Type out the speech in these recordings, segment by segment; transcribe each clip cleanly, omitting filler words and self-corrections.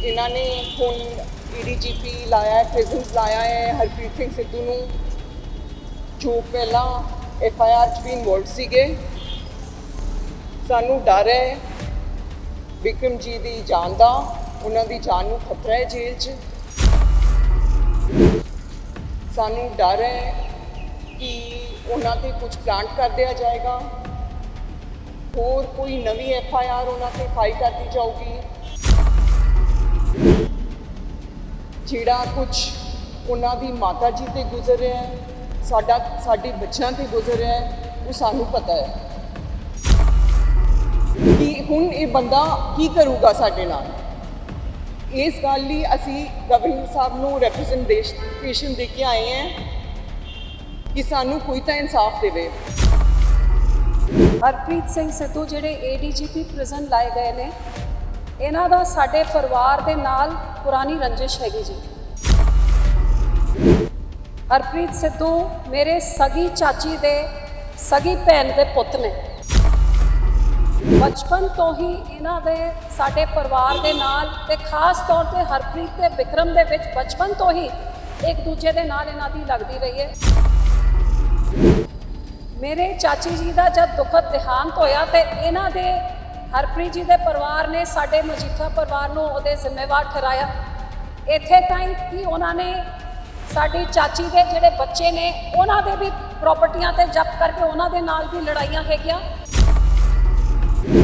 इन्होंने हुण ADGP लाया है, प्रिजनस लाया है हरप्रीत सिंह सिद्धू नूं, जो पहला FIR च भी इनवॉल्व सीगे। सानू डर है विक्रम जी की जान का, उन्होंने जान नूं खतरा है जेल च। सानू डर है कि उन्होंने कुछ प्लांट कर दिया जाएगा, होर कोई नवी FIR उन्होंने फाइल कर दी जाऊगी। जिहड़ा कुछ उन्होंने माता जी ते गुजर रहा है, साडे बच्चों ते गुजर रहा है, वो सानू पता है कि हुण ये बंदा की करूगा साडे नाल। इस गल लई असीं गवर्नर साहब नूं रिप्रजेंटेशन दे के आए हैं कि सानू कोई तो इंसाफ देवे। हरप्रीत सिंह सिद्धू जिहड़े ADGP प्रिजन लाए गए ने, इन्हां दा साडे परिवार दे नाल पुरानी रंजिश हैगी जी। हरप्रीत सिद्धू मेरे सगी चाची दे सगी भैन दे पुत्त ने। बचपन तो ही इन्हां दे साडे परिवार दे नाल ते खास तौर ते हरप्रीत ते विक्रम दे विच बचपन तो ही एक दूजे दे नाल इन्हां दी लगदी रही है। मेरे चाची जी का जब दुखद देहांत होया तो इन्हां दे हरप्रीत जी के परिवार ने साडे मजीठा परिवार नूं उहदे जिम्मेवार ठहराया। इत्थे ताईं कि उन्होंने साडी चाची के जिहड़े बच्चे ने उन्हां दे भी प्रॉपर्टियां ते जब्त करके उन्हां दे नाल भी लड़ाइयां हैगियां।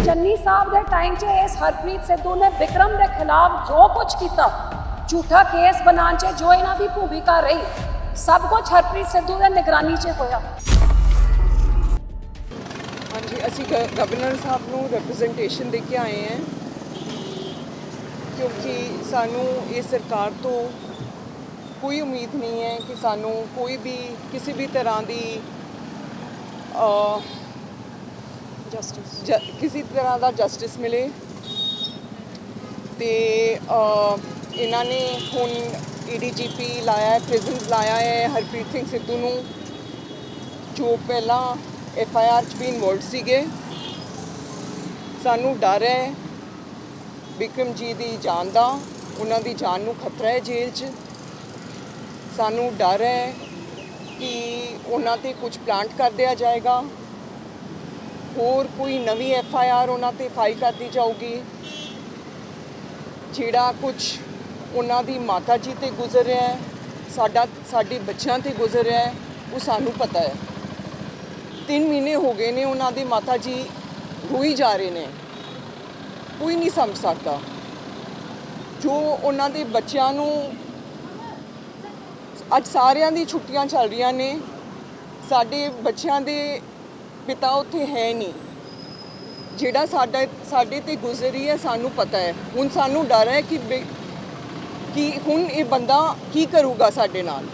चन्नी साहब के टाइम च इस हरप्रीत सिद्धू ने विक्रम के खिलाफ जो कुछ किया, झूठा केस बनाने च जो इन्हां दी भूमिका रही, सब कुछ हरप्रीत सिद्धू की निगरानी च होया। हाँ जी, असी गवर्नर साहब नूं रिप्रजेंटेशन दे के आए हैं क्योंकि सानू ये सरकार तो कोई उम्मीद नहीं है कि सानू कोई भी किसी भी तरह की किसी तरह का जस्टिस मिले। तो इन्होंने हुण ADGP लाया है, प्रिजनस लाया है हरप्रीत सिंह सिद्धू नूं, जो पहला FIR च भी इनवॉल्व सीगे। सानू डर है विक्रम जी की जान का, उन्होंने जान नूं खतरा है जेल च। सानू डर है कि उन्होंने कुछ प्लांट कर दिया जाएगा, होर कोई नवी FIR उन्होंने फाइल कर दी जाऊगी। जिहड़ा कुछ उन्होंने माता जी ते गुजर रहा है, साडे बच्चों ते गुजर रहा है, वो सानू पता है। 3 महीने हो गए ने उन्होंने माता जी रोई जा रहे हैं, कोई नहीं समझ सकता। जो उन्होंने बच्चों नूं अज सारियां दी छुट्टियां चल रही ने, साडे बच्चों के पिता उत्थे है नहीं, जिहड़ा साडे ते गुजरी है सानू पता है। हुण सानू डर है कि हुण ये बंदा की करूगा साडे नाल।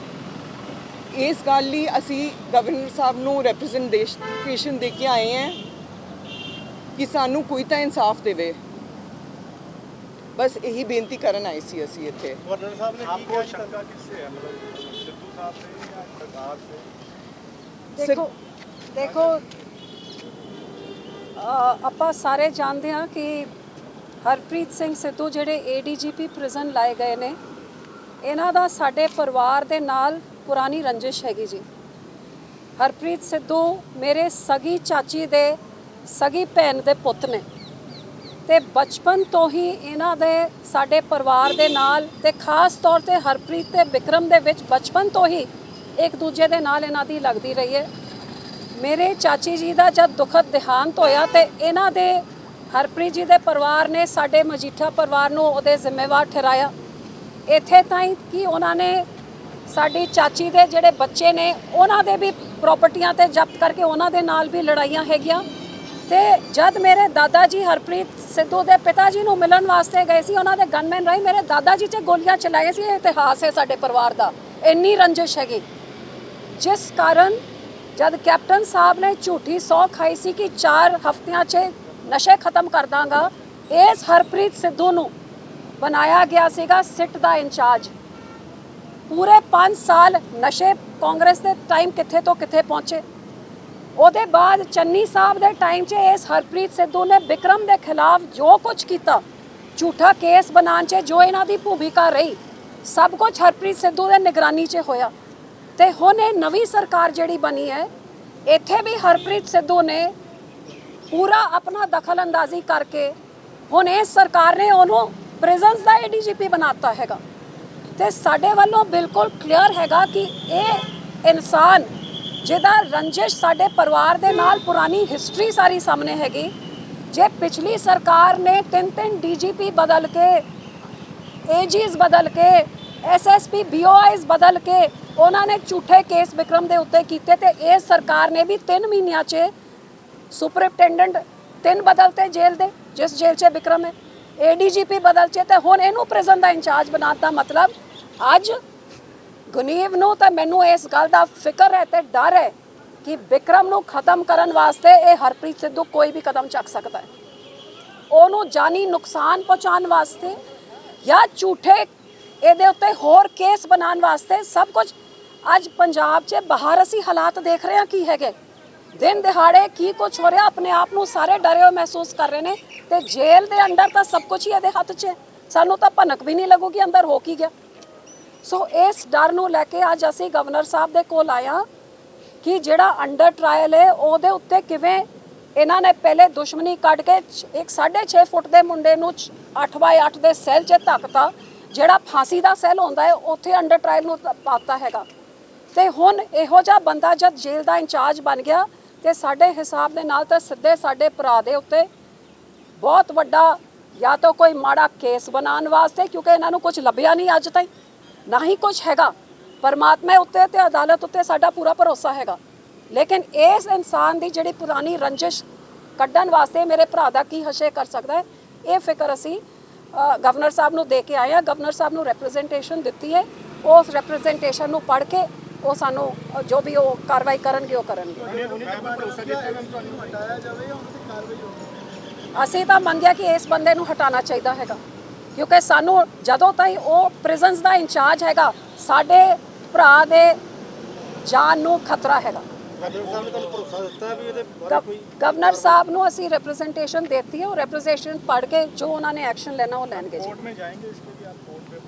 इस गल लई असीं गवर्नर साहब नूं रिप्रजेंटेशन दे के आए हैं कि सानू कोई तो इंसाफ देवे। बस यही बेनती करन आए सी असीं इत्थे। गवर्नर साहब ने आपको शंका किससे है, मतलब सिद्धू साहब से या सरकार से? देखो ਆਪਾਂ ਸਾਰੇ ਜਾਣਦੇ ਹਾਂ कि हरप्रीत सिंह सिद्धू ਜਿਹੜੇ ADGP प्रिजन लाए गए ने, इन्हां दा साडे परिवार दे नाल पुरानी रंजिश हैगी जी। हरप्रीत सिद्धू मेरे सगी चाची दे सगी भैन दे पुत्त ने, ते बचपन तो ही इन्हां दे साडे परिवार दे नाल ते खास तौर ते हरप्रीत ते विक्रम दे विच बचपन तो ही एक दूजे दे नाल इन्हां दी लगदी रही है। मेरे चाची जी का जब दुखद देहांत होया तो इन्हां दे हरप्रीत जी के परिवार ने साडे मजीठा परिवार नूं उहदे जिम्मेवार ठहराया। इत्थे ताईं कि उन्होंने साडी चाची के जिहड़े बच्चे ने उन्हां दे भी प्रॉपर्टियां ते जब्त करके उन्हां दे नाल भी लड़ाइयां हैगियां। ते जद मेरे दादा जी हरप्रीत सिद्धू के पिता जी नूं मिलण वास्ते गए सी, उन्हां दे गनमैन राही मेरे दादा जी च गोलियां चलाए सी। इतिहास है साडे परिवार का, इन्नी रंजिश हैगी, जिस कारण जब कैप्टन साहब ने झूठी सौ खाई सी कि 4 हफ्तियां च नशे खत्म कर दांगा, इस हरप्रीत सिद्धू नूं बनाया गया सीगा सिट दा इंचार्ज। पूरे 5 साल नशे कांग्रेस के टाइम कित्थे तो कित्थे पहुँचे। ਉਹਦੇ ਬਾਅਦ ਚੰਨੀ ਸਾਹਿਬ ਦੇ ਟਾਈਮ 'ਚ ਇਸ ਹਰਪ੍ਰੀਤ ਸਿੱਧੂ ਨੇ ਵਿਕਰਮ ਦੇ ਖਿਲਾਫ ਜੋ ਕੁਝ ਕੀਤਾ, ਝੂਠਾ ਕੇਸ ਬਣਾਉਣ 'ਚ ਜੋ ਇਹਨਾਂ ਦੀ ਭੂਮਿਕਾ ਰਹੀ, ਸਭ ਕੁਝ ਹਰਪ੍ਰੀਤ ਸਿੱਧੂ ਦੇ ਨਿਗਰਾਨੀ 'ਚ ਹੋਇਆ। ਤੇ ਹੁਣ ਇਹ ਨਵੀਂ ਸਰਕਾਰ ਜਿਹੜੀ ਬਣੀ ਹੈ, ਇੱਥੇ ਵੀ ਹਰਪ੍ਰੀਤ ਸਿੱਧੂ ਨੇ ਪੂਰਾ ਆਪਣਾ ਦਖਲ ਅੰਦਾਜ਼ੀ ਕਰਕੇ ਹੁਣ ਇਸ ਸਰਕਾਰ ਨੇ ਉਹਨੂੰ ਪ੍ਰਿਜ਼ਨਸ ਦਾ ADGP ਬਣਾਤਾ ਹੈਗਾ। ਤੇ ਸਾਡੇ ਵੱਲੋਂ ਬਿਲਕੁਲ ਕਲੀਅਰ ਹੈਗਾ ਕਿ ਇਹ ਇਨਸਾਨ ਜਿਹਦਾ ਰੰਜਿਸ਼ ਸਾਡੇ ਪਰਿਵਾਰ ਦੇ ਨਾਲ ਪੁਰਾਣੀ ਹਿਸਟਰੀ ਸਾਰੀ ਸਾਹਮਣੇ ਹੈਗੀ, ਜੇ ਪਿਛਲੀ ਸਰਕਾਰ ਨੇ 3 DGP ਬਦਲ ਕੇ, AGs ਬਦਲ ਕੇ, SSP BOIs ਬਦਲ ਕੇ ਉਹਨਾਂ ਨੇ ਝੂਠੇ ਕੇਸ ਵਿਕਰਮ ਦੇ ਉੱਤੇ ਕੀਤੇ, ਤੇ ਇਸ ਸਰਕਾਰ ਨੇ ਵੀ 3 ਮਹੀਨਿਆਂ 'ਚ ਸੁਪਰਿੰਟੈਂਡੈਂਟ 3 ਬਦਲਤੇ ਜੇਲ੍ਹ ਦੇ, ਜਿਸ ਜੇਲ੍ਹ 'ਚ ਵਿਕਰਮ ਹੈ, ADGP ਬਦਲ 'ਚ, ਤੇ ਹੁਣ ਇਹਨੂੰ ਪ੍ਰਿਜ਼ਨ ਦਾ ਇੰਚਾਰਜ ਬਣਾਤਾ। ਮਤਲਬ ਅੱਜ ਗੁਨੀਵ ਨੂੰ ਤਾਂ ਮੈਨੂੰ ਇਸ ਗੱਲ ਦਾ ਫਿਕਰ ਹੈ ਤੇ ਡਰ ਹੈ ਕਿ ਵਿਕਰਮ ਨੂੰ ਖਤਮ ਕਰਨ ਵਾਸਤੇ ਇਹ ਹਰਪ੍ਰੀਤ ਸਿੱਧੂ ਕੋਈ ਵੀ ਕਦਮ ਚੱਕ ਸਕਦਾ ਹੈ। ਉਹਨੂੰ ਜਾਨੀ ਨੁਕਸਾਨ ਪਹੁੰਚਾਉਣ ਵਾਸਤੇ ਜਾਂ ਝੂਠੇ ਇਹਦੇ ਉੱਤੇ ਹੋਰ ਕੇਸ ਬਣਾਉਣ ਵਾਸਤੇ ਸਭ ਕੁਝ। ਅੱਜ ਪੰਜਾਬ 'ਚ ਬਾਹਰ ਅਸੀਂ ਹਾਲਾਤ ਦੇਖ ਰਹੇ ਹਾਂ ਕੀ ਹੈਗੇ, ਦਿਨ ਦਿਹਾੜੇ ਕੀ ਕੁਝ ਹੋ ਰਿਹਾ, ਆਪਣੇ ਆਪ ਨੂੰ ਸਾਰੇ ਡਰੇ ਹੋਏ ਮਹਿਸੂਸ ਕਰ ਰਹੇ ਨੇ, ਤੇ ਜੇਲ੍ਹ ਦੇ ਅੰਦਰ ਤਾਂ ਸਭ ਕੁਝ ਹੀ ਇਹਦੇ ਹੱਥ 'ਚ ਹੈ, ਸਾਨੂੰ ਤਾਂ ਭਨਕ ਵੀ ਨਹੀਂ ਲੱਗੂਗੀ ਅੰਦਰ ਹੋ ਕੀ ਗਿਆ। ਸੋ ਇਸ ਡਰ ਨੂੰ ਲੈ ਕੇ ਅੱਜ ਅਸੀਂ ਗਵਰਨਰ ਸਾਹਿਬ ਦੇ ਕੋਲ ਆਇਆ ਕਿ ਜਿਹੜਾ ਅੰਡਰ ਟਰਾਇਲ ਹੈ ਉਹਦੇ ਉੱਤੇ ਕਿਵੇਂ ਇਹਨਾਂ ਨੇ ਪਹਿਲੇ ਦੁਸ਼ਮਣੀ ਕੱਢ ਕੇ ਇੱਕ 6.5 ਫੁੱਟ ਦੇ ਮੁੰਡੇ ਨੂੰ 8x8 ਦੇ ਸੈੱਲ 'ਚ ਧੱਕਤਾ, ਜਿਹੜਾ ਫਾਂਸੀ ਦਾ ਸੈੱਲ ਹੁੰਦਾ ਹੈ ਉੱਥੇ ਅੰਡਰ ਟਰਾਇਲ ਨੂੰ ਪਾਤਾ ਹੈਗਾ। ਤੇ ਹੁਣ ਇਹੋ ਜਿਹਾ ਬੰਦਾ ਜਦ ਜੇਲ੍ਹ ਦਾ ਇੰਚਾਰਜ ਬਣ ਗਿਆ, ਤੇ ਸਾਡੇ ਹਿਸਾਬ ਦੇ ਨਾਲ ਤਾਂ ਸਿੱਧੇ ਸਾਡੇ ਭਰਾ ਦੇ ਉੱਤੇ ਬਹੁਤ ਵੱਡਾ ਜਾਂ ਤਾਂ ਕੋਈ ਮਾੜਾ ਕੇਸ ਬਣਾਉਣ ਵਾਸਤੇ, ਕਿਉਂਕਿ ਇਹਨਾਂ ਨੂੰ ਕੁਝ ਲੱਭਿਆ ਨਹੀਂ ਅੱਜ ਤਾਈਂ, ਨਾ ਹੀ ਕੁਝ ਹੈਗਾ। ਪਰਮਾਤਮਾ ਉੱਤੇ ਤੇ ਅਦਾਲਤ ਉੱਤੇ ਸਾਡਾ ਪੂਰਾ ਭਰੋਸਾ ਹੈਗਾ, ਲੇਕਿਨ ਇਸ ਇਨਸਾਨ ਦੀ ਜਿਹੜੀ ਪੁਰਾਣੀ ਰੰਜਿਸ਼ ਕੱਢਣ ਵਾਸਤੇ ਮੇਰੇ ਭਰਾ ਦਾ ਕੀ ਹਸ਼ੇ ਕਰ ਸਕਦਾ ਹੈ, ਇਹ ਫਿਕਰ ਅਸੀਂ ਗਵਰਨਰ ਸਾਹਿਬ ਨੂੰ ਦੇ ਕੇ ਆਏ ਹਾਂ। ਗਵਰਨਰ ਸਾਹਿਬ ਨੂੰ ਰਿਪਰੈਜ਼ੈਂਟੇਸ਼ਨ ਦਿੱਤੀ ਹੈ, ਉਸ ਰਿਪਰੈਜ਼ੈਂਟੇਸ਼ਨ ਨੂੰ ਪੜ੍ਹ ਕੇ ਉਹ ਸਾਨੂੰ ਜੋ ਵੀ ਉਹ ਕਾਰਵਾਈ ਕਰਨਗੇ ਉਹ ਕਰਨਗੇ। ਅਸੀਂ ਤਾਂ ਮੰਗਿਆ ਕਿ ਇਸ ਬੰਦੇ ਨੂੰ ਹਟਾਉਣਾ ਚਾਹੀਦਾ ਹੈਗਾ, ਕਿਉਂਕਿ ਸਾਨੂੰ ਜਦੋਂ ਤਾਈਂ ਉਹ ਪ੍ਰਿਜ਼ਨਸ ਦਾ ਇੰਚਾਰਜ ਹੈਗਾ, ਸਾਡੇ ਭਰਾ ਦੇ ਜਾਨ ਨੂੰ ਖਤਰਾ ਹੈਗਾ। ਗਵਰਨਰ ਸਾਹਿਬ ਨੂੰ ਅਸੀਂ ਰਿਪਰੈਜ਼ੈਂਟੇਸ਼ਨ ਦੇਤੀ ਹੈ, ਉਹ ਰਿਪਰੈਜ਼ੈਂਟੇਸ਼ਨ ਪੜ੍ਹ ਕੇ ਜੋ ਉਹਨਾਂ ਨੇ ਐਕਸ਼ਨ ਲੈਣਾ ਉਹ ਲੈਣਗੇ ਜੀ।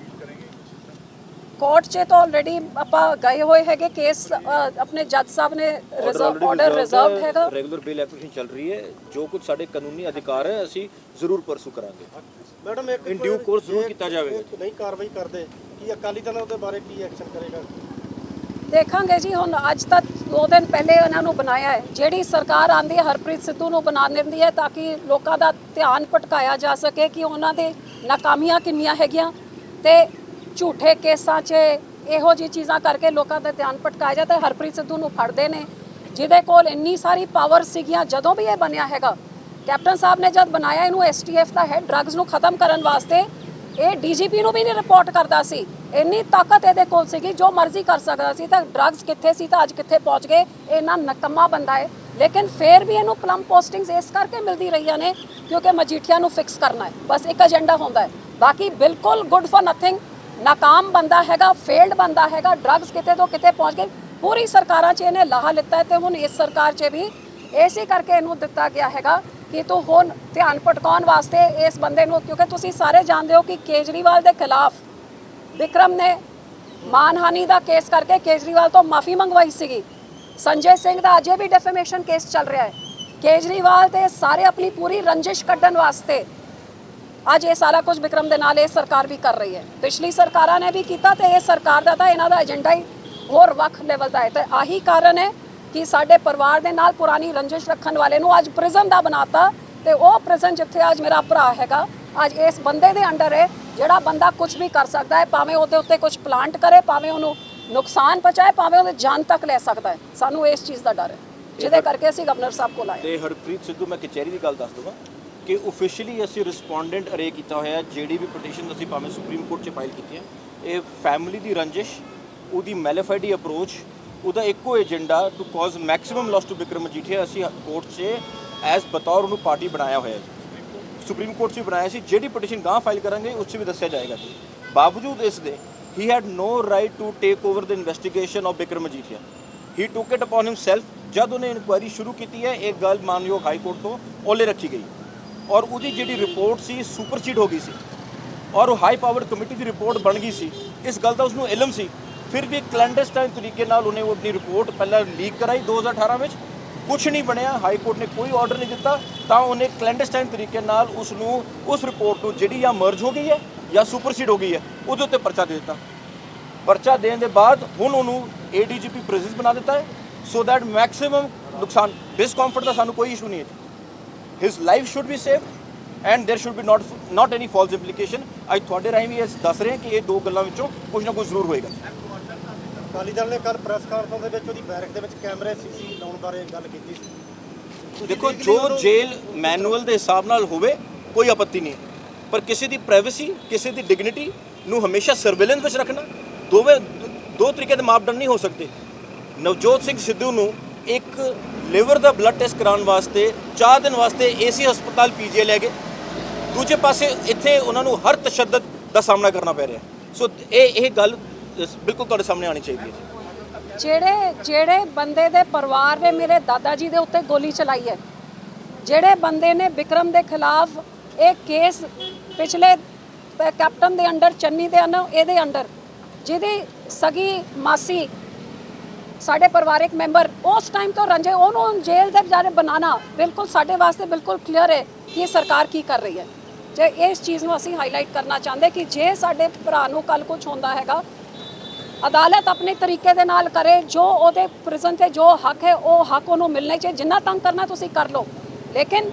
ਕੋਰਟ 'ਚ ਤਾਂ ਆਲਰੇਡੀ ਆਪਾਂ ਗਏ ਹੋਏ ਹੈਗੇ, ਕੇਸ ਆਪਣੇ ਜੱਜ ਸਾਹਿਬ ਨੇ ਆਰਡਰ ਰਿਜ਼ਰਵ ਹੈਗਾ, ਰੈਗੂਲਰ ਬੇਲ ਐਪਲੀਕੇਸ਼ਨ ਚੱਲ ਰਹੀ ਹੈ, ਜੋ ਕੁਝ ਸਾਡੇ ਕਾਨੂੰਨੀ ਅਧਿਕਾਰ ਹੈ ਅਸੀਂ ਜ਼ਰੂਰ ਪਰਸੂ ਕਰਾਂਗੇ। ਮੈਡਮ ਇੱਕ ਇਨ ਡਿਊ ਕੋਰਸ ਜ਼ਰੂਰ ਕੀਤਾ ਜਾਵੇਗਾ। ਨਹੀਂ ਕਾਰਵਾਈ ਕਰਦੇ ਕੀ ਅਕਾਲੀ ਦਲ ਉਹਦੇ ਬਾਰੇ ਕੀ ਐਕਸ਼ਨ ਕਰੇਗਾ? ਦੇਖਾਂਗੇ ਜੀ। ਹੁਣ ਅੱਜ ਤੱਕ 2 ਦਿਨ ਪਹਿਲੇ ਉਹਨਾਂ ਨੂੰ ਬਣਾਇਆ ਹੈ, ਜਿਹੜੀ ਸਰਕਾਰ ਆਂਦੀ ਹੈ ਹਰਪ੍ਰੀਤ ਸਿੱਧੂ ਨੂੰ ਬਣਾ ਦਿੰਦੀ ਹੈ ਤਾਂ ਕਿ ਲੋਕਾਂ ਦਾ ਧਿਆਨ ਭਟਕਾਇਆ ਜਾ ਸਕੇ ਕਿ ਉਹਨਾਂ ਦੇ ਨਾਕਾਮੀਆਂ ਕਿੰਨੀਆਂ ਹੈਗੀਆਂ, ਤੇ ਝੂਠੇ ਕੇਸਾਂ 'ਚ ਇਹੋ ਜਿਹੀ ਚੀਜ਼ਾਂ ਕਰਕੇ ਲੋਕਾਂ ਦਾ ਧਿਆਨ ਭਟਕਾਇਆ ਜਾਂਦਾ। ਹਰਪ੍ਰੀਤ ਸਿੱਧੂ ਨੂੰ ਫੜਦੇ ਨੇ ਜਿਹਦੇ ਕੋਲ ਇੰਨੀ ਸਾਰੀ ਪਾਵਰ ਸੀਗੀਆਂ ਜਦੋਂ ਵੀ ਇਹ ਬਣਿਆ ਹੈਗਾ। ਕੈਪਟਨ ਸਾਹਿਬ ਨੇ ਜਦ ਬਣਾਇਆ ਇਹਨੂੰ STF ਦਾ ਹੈਡ ਡਰੱਗਸ ਨੂੰ ਖਤਮ ਕਰਨ ਵਾਸਤੇ, ਇਹ DGP ਨੂੰ ਵੀ ਨਹੀਂ ਰਿਪੋਰਟ ਕਰਦਾ ਸੀ, ਇੰਨੀ ਤਾਕਤ ਇਹਦੇ ਕੋਲ ਸੀਗੀ, ਜੋ ਮਰਜ਼ੀ ਕਰ ਸਕਦਾ ਸੀ। ਤਾਂ ਡਰੱਗਸ ਕਿੱਥੇ ਸੀ ਤਾਂ ਅੱਜ ਕਿੱਥੇ ਪਹੁੰਚ ਗਏ। ਇੰਨਾ ਨਕਮਾ ਬੰਦਾ ਹੈ, ਲੇਕਿਨ ਫਿਰ ਵੀ ਇਹਨੂੰ ਪਲਮ ਪੋਸਟਿੰਗਸ ਇਸ ਕਰਕੇ ਮਿਲਦੀ ਰਹੀਆਂ ਨੇ ਕਿਉਂਕਿ ਮਜੀਠੀਆ ਨੂੰ ਫਿਕਸ ਕਰਨਾ ਹੈ, ਬਸ ਇੱਕ ਏਜੰਡਾ ਹੁੰਦਾ ਹੈ। ਬਾਕੀ ਬਿਲਕੁਲ ਗੁੱਡ ਫॉर ਨਥਿੰਗ, ਨਾਕਾਮ ਬੰਦਾ ਹੈਗਾ, ਫੇਲਡ ਬੰਦਾ ਹੈਗਾ। ਡਰੱਗਸ ਕਿਤੇ ਤੋਂ ਕਿਤੇ ਪਹੁੰਚ ਗਏ, ਪੂਰੀ ਸਰਕਾਰਾਂ 'ਚ ਇਹਨੇ ਲਾਹਾ ਲਿੱਤਾ ਹੈ, ਤੇ ਹੁਣ ਇਸ ਸਰਕਾਰ 'ਚ ਵੀ ਇਸੇ ਕਰਕੇ ਇਹਨੂੰ ਦਿੱਤਾ ਗਿਆ ਹੈਗਾ ਕਿ ਤੂੰ ਹੁਣ ਧਿਆਨ ਭਟਕਾਉਣ ਵਾਸਤੇ ਇਸ ਬੰਦੇ ਨੂੰ, ਕਿਉਂਕਿ ਤੁਸੀਂ ਸਾਰੇ ਜਾਣਦੇ ਹੋ ਕਿ ਕੇਜਰੀਵਾਲ ਦੇ ਖਿਲਾਫ ਵਿਕਰਮ ਨੇ ਮਾਨਹਾਨੀ ਦਾ ਕੇਸ ਕਰਕੇ ਕੇਜਰੀਵਾਲ ਤੋਂ ਮਾਫੀ ਮੰਗਵਾਈ ਸੀਗੀ। ਸੰਜੇ ਸਿੰਘ ਦਾ ਅਜੇ ਵੀ ਡੈਫੇਮੇਸ਼ਨ ਕੇਸ ਚੱਲ ਰਿਹਾ ਹੈ। ਕੇਜਰੀਵਾਲ ਤੇ ਸਾਰੇ ਆਪਣੀ ਪੂਰੀ ਰੰਜਿਸ਼ ਕੱਢਣ ਵਾਸਤੇ ਅੱਜ ਇਹ ਸਾਰਾ ਕੁਝ ਵਿਕਰਮ ਦੇ ਨਾਲ ਇਹ ਸਰਕਾਰ ਵੀ ਕਰ ਰਹੀ ਹੈ। ਪਿਛਲੀ ਸਰਕਾਰਾਂ ਨੇ ਵੀ ਕੀਤਾ ਤੇ ਇਹ ਸਰਕਾਰ ਦਾ ਤਾਂ ਇਹਨਾਂ ਦਾ ਏਜੰਡਾ ਹੀ ਹੋਰ ਵੱਖ ਲੈਵਲ ਦਾ ਹੈ। ਤੇ ਆਹੀ ਕਾਰਨ ਹੈ ਕਿ ਸਾਡੇ ਪਰਿਵਾਰ ਦੇ ਨਾਲ ਪੁਰਾਣੀ ਰੰਜਿਸ਼ ਰੱਖਣ ਵਾਲੇ ਨੂੰ ਅੱਜ ਪ੍ਰਿਜ਼ਨ ਦਾ ਬਣਾਤਾ, ਤੇ ਉਹ ਪ੍ਰਿਜ਼ਨ ਜਿੱਥੇ ਅੱਜ ਮੇਰਾ ਭਰਾ ਹੈਗਾ ਅੱਜ ਇਸ ਬੰਦੇ ਦੇ ਅੰਡਰ ਹੈ, ਜਿਹੜਾ ਬੰਦਾ ਕੁਝ ਵੀ ਕਰ ਸਕਦਾ ਹੈ, ਭਾਵੇਂ ਉਹਦੇ ਉੱਤੇ ਕੁਝ ਪਲਾਂਟ ਕਰੇ, ਭਾਵੇਂ ਉਹਨੂੰ ਨੁਕਸਾਨ ਪਹੁੰਚਾਏ, ਭਾਵੇਂ ਉਹਦੇ ਜਾਨ ਤੱਕ ਲੈ ਸਕਦਾ ਹੈ। ਸਾਨੂੰ ਇਸ ਚੀਜ਼ ਦਾ ਡਰ ਹੈ ਜਿਹਦੇ ਕਰਕੇ ਅਸੀਂ ਗਵਰਨਰ ਸਾਹਿਬ ਕੋਲ ਆਏ। ਤੇ ਹਰਪ੍ਰੀਤ ਸਿੱਧੂ ਮੈਂ ਕਚਹਿਰੀ ਦੀ ਗੱਲ ਦੱਸ ਦਵਾਂ ਕਿ ਓਫੀਸ਼ੀਅਲੀ ਅਸੀਂ ਰਿਸਪੋਂਡੈਂਟ ਅਰੇ ਕੀਤਾ ਹੋਇਆ, ਜਿਹੜੀ ਵੀ ਪਟੀਸ਼ਨ ਅਸੀਂ ਭਾਵੇਂ ਸੁਪਰੀਮ ਕੋਰਟ 'ਚ ਫਾਈਲ ਕੀਤੀਆਂ, ਇਹ ਫੈਮਿਲੀ ਦੀ ਰੰਜਿਸ਼, ਉਹਦੀ ਮੈਲੀਫਾਈਡੀ ਅਪਰੋਚ, ਉਹਦਾ ਇੱਕੋ agenda to cause maximum loss to Vikram Majithia, ਅਸੀਂ ਕੋਰਟ 'ਚ ਐਜ਼ ਬਤੌਰ ਉਹਨੂੰ ਪਾਰਟੀ ਬਣਾਇਆ ਹੋਇਆ ਜੀ। ਸੁਪਰੀਮ ਕੋਰਟ 'ਚ ਵੀ ਬਣਾਇਆ ਸੀ, ਜਿਹੜੀ ਪਟੀਸ਼ਨ ਗਾਂ ਫਾਈਲ ਕਰਾਂਗੇ ਉਸ 'ਚ ਵੀ ਦੱਸਿਆ ਜਾਏਗਾ ਜੀ। ਬਾਵਜੂਦ ਇਸ ਦੇ he had no right to take over the investigation of Vikram Majithia, he took it upon himself। ਜਦ ਉਹਨੇ ਇਨਕੁਆਇਰੀ ਸ਼ੁਰੂ ਕੀਤੀ ਹੈ, ਇਹ ਗੱਲ ਮਾਨਯੋਗ ਹਾਈ ਕੋਰਟ ਤੋਂ ਓਲੇ ਰੱਖੀ ਗਈ ਔਰ ਉਹਦੀ ਜਿਹੜੀ ਰਿਪੋਰਟ ਸੀ ਸੁਪਰਸੀਡ ਹੋ ਗਈ ਸੀ ਔਰ ਉਹ ਹਾਈ ਪਾਵਰ ਕਮੇਟੀ ਦੀ ਰਿਪੋਰਟ ਬਣ ਗਈ ਸੀ, ਇਸ ਗੱਲ ਦਾ ਉਸਨੂੰ ਇਲਮ ਸੀ, ਫਿਰ ਵੀ ਕਲੈਂਡਸਟਾਈਨ ਤਰੀਕੇ ਨਾਲ ਉਹਨੇ ਆਪਣੀ ਰਿਪੋਰਟ ਪਹਿਲਾਂ ਲੀਕ ਕਰਾਈ 2018 ਵਿੱਚ, ਕੁਝ ਨਹੀਂ ਬਣਿਆ, ਹਾਈ ਕੋਰਟ ਨੇ ਕੋਈ ਆਰਡਰ ਨਹੀਂ ਦਿੱਤਾ, ਤਾਂ ਉਹਨੇ ਕਲੈਂਡਸਟਾਈਨ ਤਰੀਕੇ ਨਾਲ ਉਸ ਰਿਪੋਰਟ ਨੂੰ ਜਿਹੜੀ ਜਾਂ ਮਰਜ ਹੋ ਗਈ ਹੈ ਜਾਂ ਸੁਪਰਸੀਡ ਹੋ ਗਈ ਹੈ ਉਹਦੇ ਉੱਤੇ ਪਰਚਾ ਦੇ ਦਿੱਤਾ। ਪਰਚਾ ਦੇਣ ਦੇ ਬਾਅਦ ਹੁਣ ਉਹਨੂੰ ADGP ਪ੍ਰਿਜ਼ਨਸ ਬਣਾ ਦਿੱਤਾ ਹੈ, ਸੋ ਦੈਟ ਮੈਕਸਿਮਮ ਨੁਕਸਾਨ, ਡਿਸਕੰਫਰਟ ਦਾ ਸਾਨੂੰ ਕੋਈ ਇਸ਼ੂ ਨਹੀਂ ਹੈ। His life should be safe and there should be not any false implication. ਅੱਜ ਤੁਹਾਡੇ ਰਾਹੀਂ ਵੀ ਇਹ ਦੱਸ ਰਹੇ ਹਾਂ ਕਿ ਇਹ ਦੋ ਗੱਲਾਂ ਵਿੱਚੋਂ ਕੁਝ ਨਾ ਕੁਝ ਜ਼ਰੂਰ ਹੋਏਗਾ। ਅਕਾਲੀ ਦਲ ਨੇ ਕੱਲ ਪ੍ਰੈਸ ਕਾਨਫਰੰਸ ਦੇ ਵਿੱਚ ਉਹਦੀ ਬੈਰਕ ਦੇ ਵਿੱਚ ਕੈਮਰੇ ਸੀਸੀ ਲਾਉਣ ਬਾਰੇ ਗੱਲ ਕੀਤੀ ਸੀ। ਦੇਖੋ, ਜੋ ਜੇਲ ਮੈਨੂਅਲ ਦੇ ਹਿਸਾਬ ਨਾਲ ਹੋਵੇ ਕੋਈ ਆਪੱਤੀ ਨਹੀਂ ਹੈ, ਪਰ ਕਿਸੇ ਦੀ ਪ੍ਰਾਈਵੇਸੀ, ਕਿਸੇ ਦੀ ਡਿਗਨਿਟੀ ਨੂੰ ਹਮੇਸ਼ਾ ਸਰਵੇਲੈਂਸ ਵਿੱਚ ਰੱਖਣਾ, ਦੋ ਤਰੀਕੇ ਦੇ ਮਾਪਦੰਡ ਨਹੀਂ ਹੋ ਸਕਦੇ। ਨਵਜੋਤ ਸਿੰਘ ਸਿੱਧੂ ਨੂੰ ਇੱਕ ਲਿਵਰ ਦਾ ਬਲੱਡ ਟੈਸਟ ਕਰਾਉਣ ਵਾਸਤੇ 4 ਦਿਨ ਵਾਸਤੇ AC ਹਸਪਤਾਲ PGI ਲੈ ਗਏ, ਦੂਜੇ ਪਾਸੇ ਇੱਥੇ ਉਹਨਾਂ ਨੂੰ ਹਰ ਤਸ਼ੱਦਦ ਦਾ ਸਾਹਮਣਾ ਕਰਨਾ ਪੈ ਰਿਹਾ। ਸੋ ਇਹ ਗੱਲ ਬਿਲਕੁਲ ਤੁਹਾਡੇ ਸਾਹਮਣੇ ਆਉਣੀ ਚਾਹੀਦੀ ਹੈ। ਜਿਹੜੇ ਬੰਦੇ ਦੇ ਪਰਿਵਾਰ ਨੇ ਮੇਰੇ ਦਾਦਾ ਜੀ ਦੇ ਉੱਤੇ ਗੋਲੀ ਚਲਾਈ ਹੈ, ਜਿਹੜੇ ਬੰਦੇ ਨੇ ਵਿਕਰਮ ਦੇ ਖਿਲਾਫ ਇਹ ਕੇਸ ਪਿਛਲੇ ਕੈਪਟਨ ਦੇ ਅੰਡਰ, ਚੰਨੀ ਦੇ ਅੰਡਰ, ਇਹਦੇ ਅੰਡਰ, ਜਿਹਦੀ ਸਗੀ ਮਾਸੀ ਸਾਡੇ ਪਰਿਵਾਰਕ ਮੈਂਬਰ ਉਸ ਟਾਈਮ ਤੋਂ ਰੰਜੇ, ਉਹਨੂੰ ਜੇਲ੍ਹ ਦੇ ਵਿਚਾਰੇ ਬਣਾਉਣਾ ਬਿਲਕੁਲ ਸਾਡੇ ਵਾਸਤੇ ਬਿਲਕੁਲ ਕਲੀਅਰ ਹੈ ਕਿ ਇਹ ਸਰਕਾਰ ਕੀ ਕਰ ਰਹੀ ਹੈ। ਜੇ ਇਸ ਚੀਜ਼ ਨੂੰ ਅਸੀਂ ਹਾਈਲਾਈਟ ਕਰਨਾ ਚਾਹੁੰਦੇ ਕਿ ਜੇ ਸਾਡੇ ਭਰਾ ਨੂੰ ਕੱਲ ਕੁਝ ਹੁੰਦਾ ਹੈਗਾ, ਅਦਾਲਤ ਆਪਣੇ ਤਰੀਕੇ ਦੇ ਨਾਲ ਕਰੇ, ਜੋ ਉਹਦੇ ਪ੍ਰਿਜ਼ਨ ਤੇ ਜੋ ਹੱਕ ਹੈ ਉਹ ਹੱਕ ਉਹਨੂੰ ਮਿਲਣੇ ਚਾਹੀਏ। ਜਿੰਨਾ ਤੰਗ ਕਰਨਾ ਤੁਸੀਂ ਕਰ ਲਓ, ਲੇਕਿਨ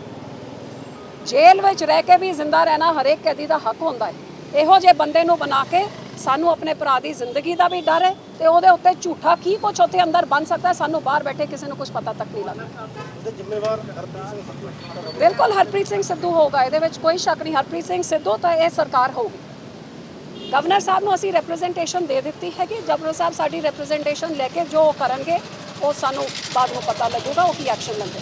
ਜੇਲ੍ਹ ਵਿੱਚ ਰਹਿ ਕੇ ਵੀ ਜ਼ਿੰਦਾ ਰਹਿਣਾ ਹਰੇਕ ਕੈਦੀ ਦਾ ਹੱਕ ਹੁੰਦਾ ਹੈ। ਇਹੋ ਜਿਹੇ ਬੰਦੇ ਨੂੰ ਬਣਾ ਕੇ ਸਾਨੂੰ ਆਪਣੇ ਭਰਾ ਦੀ ਜ਼ਿੰਦਗੀ ਦਾ ਵੀ ਡਰ ਹੈ ਤੇ ਉਹਦੇ ਉੱਤੇ ਝੂਠਾ ਕੀ ਕੁਝ ਉੱਥੇ ਅੰਦਰ ਬਣ ਸਕਦਾ, ਸਾਨੂੰ ਬਾਹਰ ਬੈਠੇ ਕਿਸੇ ਨੂੰ ਕੁਝ ਪਤਾ ਤੱਕ ਨਹੀਂ ਲੱਗਦਾ। ਉਹਦੇ ਜ਼ਿੰਮੇਵਾਰ ਹਰਪ੍ਰੀਤ ਸਿੰਘ ਸਿੱਧੂ। ਬਿਲਕੁਲ ਹਰਪ੍ਰੀਤ ਸਿੰਘ ਸਿੱਧੂ ਹੋਊਗਾ, ਇਹਦੇ ਵਿੱਚ ਕੋਈ ਸ਼ੱਕ ਨਹੀਂ। ਹਰਪ੍ਰੀਤ ਸਿੰਘ ਸਿੱਧੂ ਤਾਂ ਇਹ ਸਰਕਾਰ ਹੋਊਗੀ। ਗਵਰਨਰ ਸਾਹਿਬ ਨੂੰ ਅਸੀਂ ਰਿਪਰੈਜ਼ੈਂਟੇਸ਼ਨ ਦੇ ਦਿੱਤੀ ਹੈਗੀ, ਗਵਰਨਰ ਸਾਹਿਬ ਸਾਡੀ ਰਿਪਰੈਜ਼ੈਂਟੇਸ਼ਨ ਲੈ ਕੇ ਜੋ ਕਰਨਗੇ ਉਹ ਸਾਨੂੰ ਬਾਅਦ ਨੂੰ ਪਤਾ ਲੱਗੂਗਾ, ਉਹ ਕੀ ਐਕਸ਼ਨ ਲੈਂਦੇ।